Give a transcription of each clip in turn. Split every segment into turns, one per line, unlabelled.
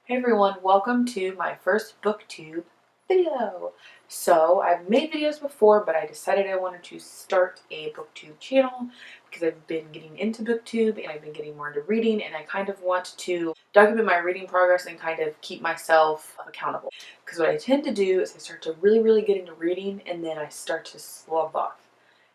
Hey everyone, welcome to my first booktube video. So I've made videos before, but I decided I wanted to start a booktube channel because I've been getting into booktube and I've been getting more into reading, and I kind of want to document my reading progress and kind of keep myself accountable. Because what I tend to do is I start to really get into reading and then I start to slough off.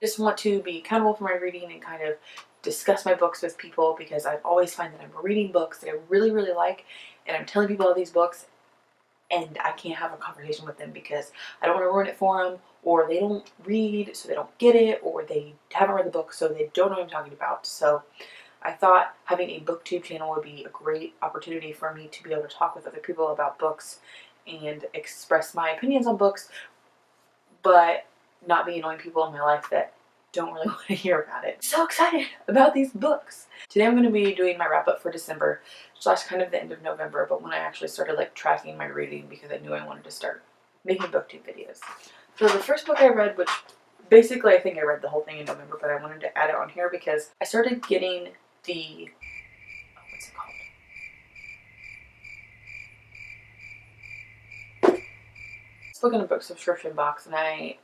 I just want to be accountable for my reading and kind of discuss my books with people, because I always find that I'm reading books that I really like, and I'm telling people all these books and I can't have a conversation with them because I don't want to ruin it for them, or they don't read so they don't get it, or they haven't read the book so they don't know what I'm talking about. So I thought having a booktube channel would be a great opportunity for me to be able to talk with other people about books and express my opinions on books, but not be annoying people in my life that don't really want to hear about it. So excited about these books. Today I'm going to be doing my wrap up for December slash kind of the end of November, but when I actually started like tracking my reading because I knew I wanted to start making booktube videos. So the first book I read, which basically I think I read the whole thing in November, but I wanted to add it on here because I started getting the, what's it called? This book in a book subscription box, and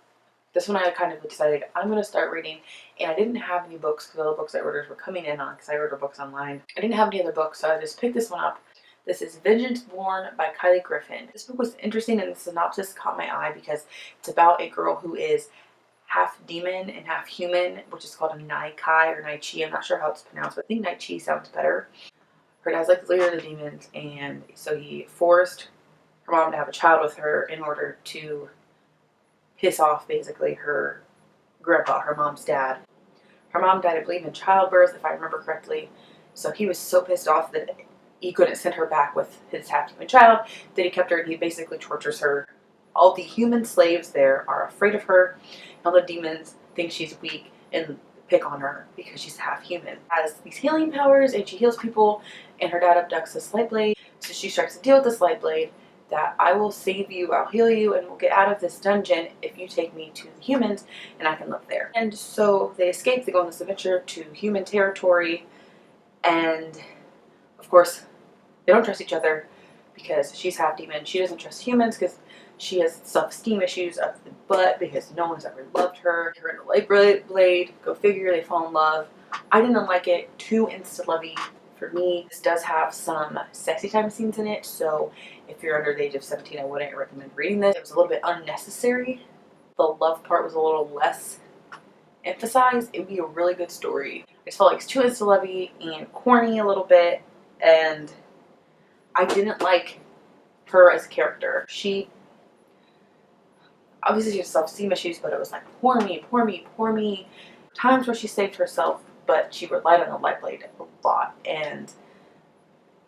this one I kind of decided I'm going to start reading, and I didn't have any books because all the books I ordered were coming in on, because I ordered books online. I didn't have any other books, so I just picked this one up. This is Vengeance Born by Kylie Griffin. This book was interesting, and the synopsis caught my eye because it's about a girl who is half demon and half human, which is called a Nai-Kai or Nai-Chi. I'm not sure how it's pronounced, but I think Nai-Chi sounds better. Her dad's like the leader of the demons, and so he forced her mom to have a child with her in order to piss off basically her grandpa, her mom's dad. Her mom died, I believe, in childbirth, if I remember correctly. So he was so pissed off that he couldn't send her back with his half-human child that he kept her, and he basically tortures her. All the human slaves there are afraid of her. All the demons think she's weak and pick on her because she's half-human. Has these healing powers, and she heals people, and her dad abducts a Slight Blade. So she starts to deal with the Slight Blade, that I will save you, I'll heal you, and we'll get out of this dungeon if you take me to the humans and I can live there. And so they escape, they go on this adventure to human territory, and of course they don't trust each other because she's half demon. She doesn't trust humans because she has self-esteem issues up the butt because no one's ever loved her. Her and the Light Blade, go figure, they fall in love. I didn't like it, too insta-lovey for me. This does have some sexy time scenes in it, so if you're under the age of 17, I wouldn't recommend reading this. It was a little bit unnecessary. The love part was a little less emphasized. It would be a really good story. I just felt like it's too insta-lovey and corny a little bit, and I didn't like her as a character. She obviously has self-esteem issues, but it was like, poor me, poor me, poor me. Times where she saved herself, but she relied on the Light Blade a lot, and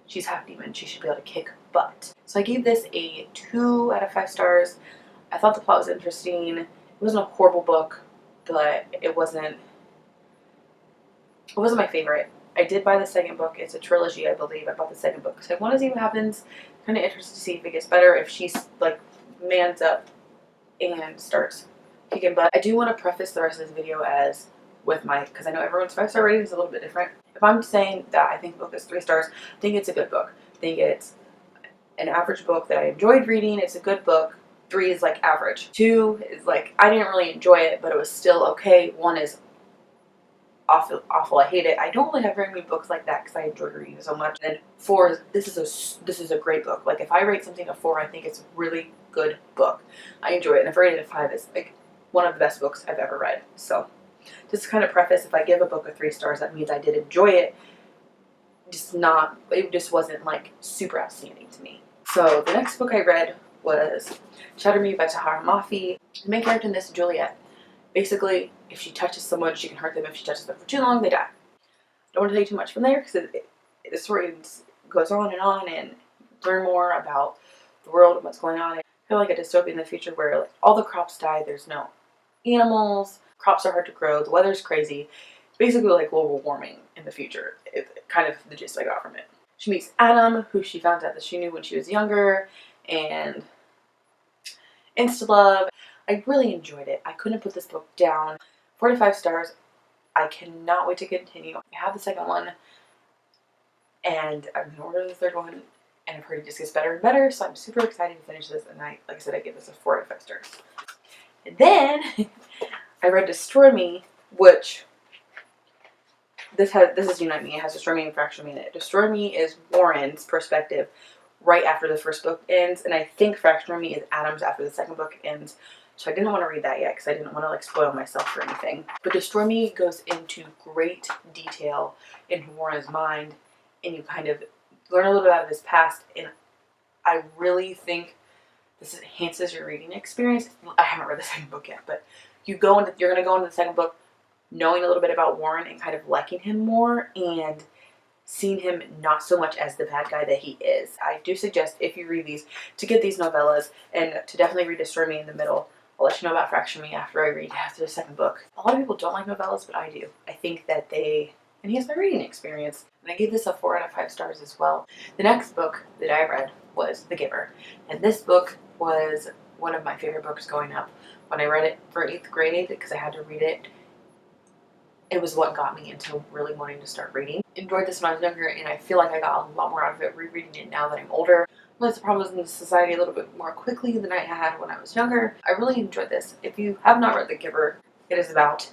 she's half demon. She should be able to kick butt. So I gave this a 2 out of 5 stars. I thought the plot was interesting. It wasn't a horrible book, but it wasn't my favorite. I did buy the second book. It's a trilogy, I believe. I bought the second book because I want to see what happens. Kind of interested to see if it gets better, if she's like mans up and starts kicking butt. I do want to preface the rest of this video as with my, because I know everyone's 5-star rating is a little bit different. If I'm saying that I think the book is 3 stars, I think it's a good book. I think it's an average book that I enjoyed reading. It's a good book. 3 is like average. 2 is like, I didn't really enjoy it, but it was still okay. 1 is awful. I hate it. I don't really have very many books like that because I enjoy reading so much. And 4 is, this is a great book. Like, if I rate something a 4, I think it's a really good book. I enjoy it. And if I rate it a 5, it's like one of the best books I've ever read. So just to kind of preface, if I give a book a 3 stars, that means I did enjoy it. It just wasn't like super outstanding to me. So the next book I read was Shatter Me by Tahara Mafi. The main character in this is Juliet. Basically, if she touches someone, she can hurt them. If she touches them for too long, they die. Don't want to tell you too much from there because the story goes on and learn more about the world and what's going on. I feel like a dystopian in the future where like all the crops die, there's no animals, crops are hard to grow, the weather's crazy. It's basically like global warming in the future. It's kind of the gist I got from it. She meets Adam, who she found out that she knew when she was younger, and insta-love. I really enjoyed it. I couldn't put this book down. 4 to 5 stars. I cannot wait to continue. I have the second one, and I'm going to order the third one, and I've heard it just gets better and better, so I'm super excited to finish this, and like I said, I give this a 4 out of 5 stars. And then I read Destroy Me, which this is Unite Me. It has Destroy Me and Fracture Me in it. Destroy Me is Warren's perspective right after the first book ends, and I think Fracture Me is Adam's after the second book ends. So I didn't want to read that yet because I didn't want to like spoil myself or anything. But Destroy Me goes into great detail into Warren's mind, and you kind of learn a little bit out of his past, and I really think this enhances your reading experience. I haven't read the second book yet, but you're going to go into the second book knowing a little bit about Warren and kind of liking him more and seeing him not so much as the bad guy that he is. I do suggest, if you read these, to get these novellas and to definitely read Destroy Me in the middle. I'll let you know about Fracture Me after I read after the second book. A lot of people don't like novellas, but I do. I think that they enhance my reading experience. And I gave this a 4 out of 5 stars as well. The next book that I read was The Giver. And this book was one of my favorite books growing up. When I read it for 8th grade, because I had to read it, it was what got me into really wanting to start reading. Enjoyed this when I was younger, and I feel like I got a lot more out of it rereading it now that I'm older. Realized the problems in society a little bit more quickly than I had when I was younger. I really enjoyed this. If you have not read The Giver, it is about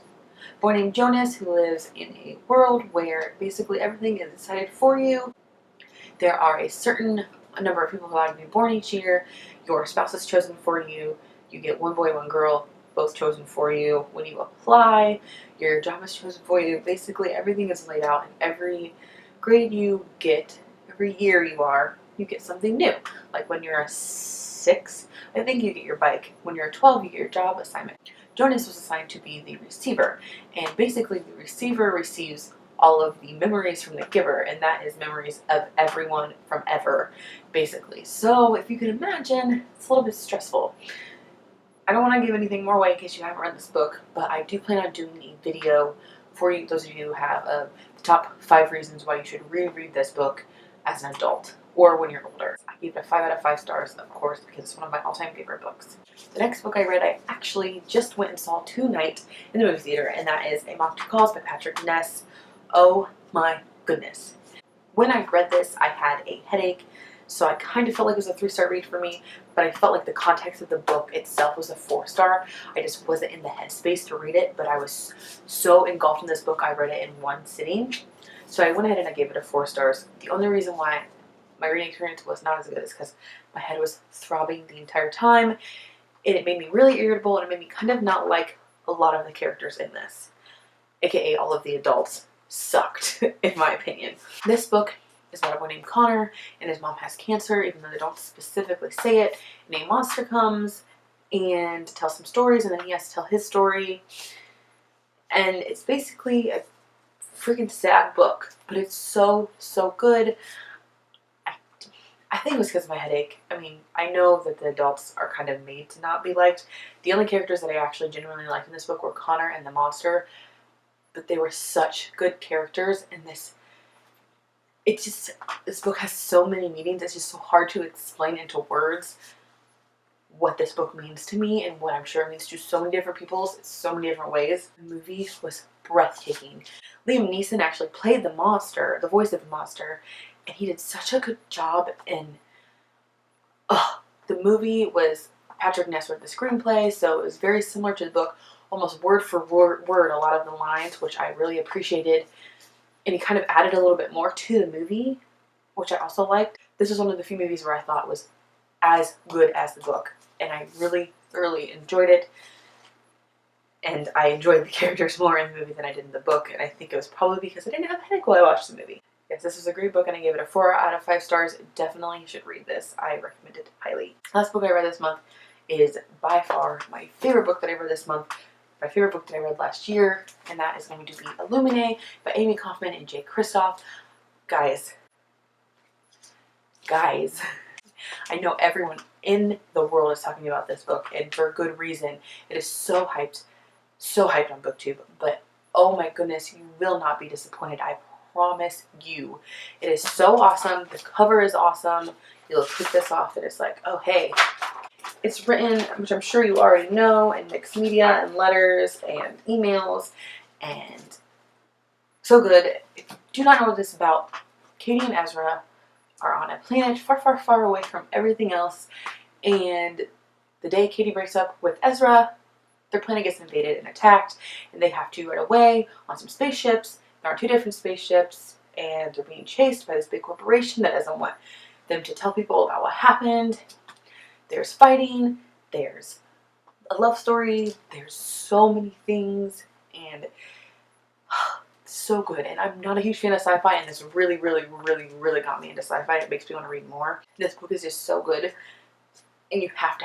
a boy named Jonas who lives in a world where basically everything is decided for you. There are a certain number of people who are allowed to be born each year. Your spouse is chosen for you. You get one boy, one girl, both chosen for you. When you apply, your job is chosen for you. Basically, everything is laid out, and every grade you get, every year you get something new. Like when you're a 6, I think you get your bike. When you're a 12, you get your job assignment. Jonas was assigned to be the receiver, and basically the receiver receives all of the memories from the giver, and that is memories of everyone from ever, basically. So if you can imagine, it's a little bit stressful. I don't want to give anything more away in case you haven't read this book, but I do plan on doing a video for you, those of you who have the top 5 reasons why you should reread this book as an adult or when you're older. I gave it a 5 out of 5 stars, of course, because it's one of my all-time favorite books. The next book I read, I actually just went and saw tonight in the movie theater, and that is A Mock Two Calls by Patrick Ness. Oh my goodness. When I read this, I had a headache, so I kind of felt like it was a 3-star read for me, but I felt like the context of the book itself was a 4-star. I just wasn't in the headspace to read it, but I was so engulfed in this book, I read it in one sitting. So I went ahead and I gave it a 4 stars. The only reason why my reading experience was not as good is because my head was throbbing the entire time, and it made me really irritable, and it made me kind of not like a lot of the characters in this, aka all of the adults sucked, in my opinion. This book is about a boy named Connor, and his mom has cancer, even though they don't specifically say it, and a monster comes and tells some stories, and then he has to tell his story, and it's basically a freaking sad book, but it's so good. I think it was because of my headache. I mean, I know that the adults are kind of made to not be liked. The only characters that I actually genuinely liked in this book were Connor and the monster, but they were such good characters, and this book has so many meanings. It's just so hard to explain into words what this book means to me and what I'm sure it means to so many different people in so many different ways. The movie was breathtaking. Liam Neeson actually played the monster, the voice of the monster, and he did such a good job. And the movie was Patrick Ness wrote the screenplay, so it was very similar to the book, almost word for word a lot of the lines, which I really appreciated. And he kind of added a little bit more to the movie, which I also liked. This was one of the few movies where I thought was as good as the book, and I really thoroughly enjoyed it. And I enjoyed the characters more in the movie than I did in the book, and I think it was probably because I didn't have a headache while I watched the movie. Yes, this was a great book, and I gave it a 4 out of 5 stars. Definitely should read this. I recommend it highly. Last book I read this month is by far my favorite book that I read this month. My favorite book that I read last year, and that is going to be Illuminae by Amy Kaufman and Jay Kristoff. Guys, I know everyone in the world is talking about this book, and for good reason. It is so hyped on BookTube, but oh my goodness, you will not be disappointed. I promise you. It is so awesome. The cover is awesome. You'll click this off and it's like, oh hey. It's written, which I'm sure you already know, in mixed media and letters and emails, and so good. If you do not know what this is about, Katie and Ezra are on a planet far, far, far away from everything else, and the day Katie breaks up with Ezra, their planet gets invaded and attacked, and they have to run away on some spaceships. There are 2 different spaceships, and they're being chased by this big corporation that doesn't want them to tell people about what happened. There's fighting, there's a love story, there's so many things, and so good. And I'm not a huge fan of sci-fi, and this really, really, really, really got me into sci-fi. It makes me want to read more. This book is just so good, and you have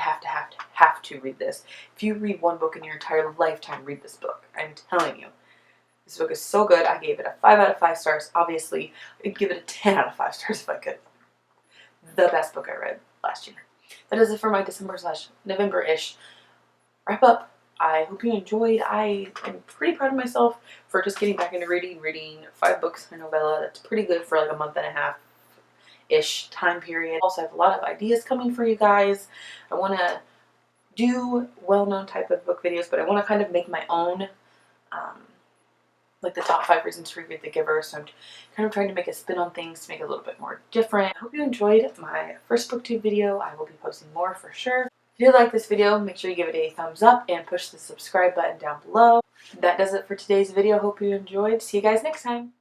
to read this. If you read one book in your entire lifetime, read this book. I'm telling you. This book is so good. I gave it a 5 out of 5 stars. Obviously, I'd give it a 10 out of 5 stars if I could. The best book I read last year. That is it for my December/November-ish wrap up. I hope you enjoyed. I am pretty proud of myself for just getting back into reading 5 books in a novella. That's pretty good for like a month and a half-ish time period. Also, I have a lot of ideas coming for you guys. I want to do well-known type of book videos, but I want to kind of make my own, like the top 5 reasons to reread The Giver. So I'm kind of trying to make a spin on things to make it a little bit more different. I hope you enjoyed my first booktube video. I will be posting more for sure. If you like this video, make sure you give it a thumbs up and push the subscribe button down below. That does it for today's video. Hope you enjoyed. See you guys next time.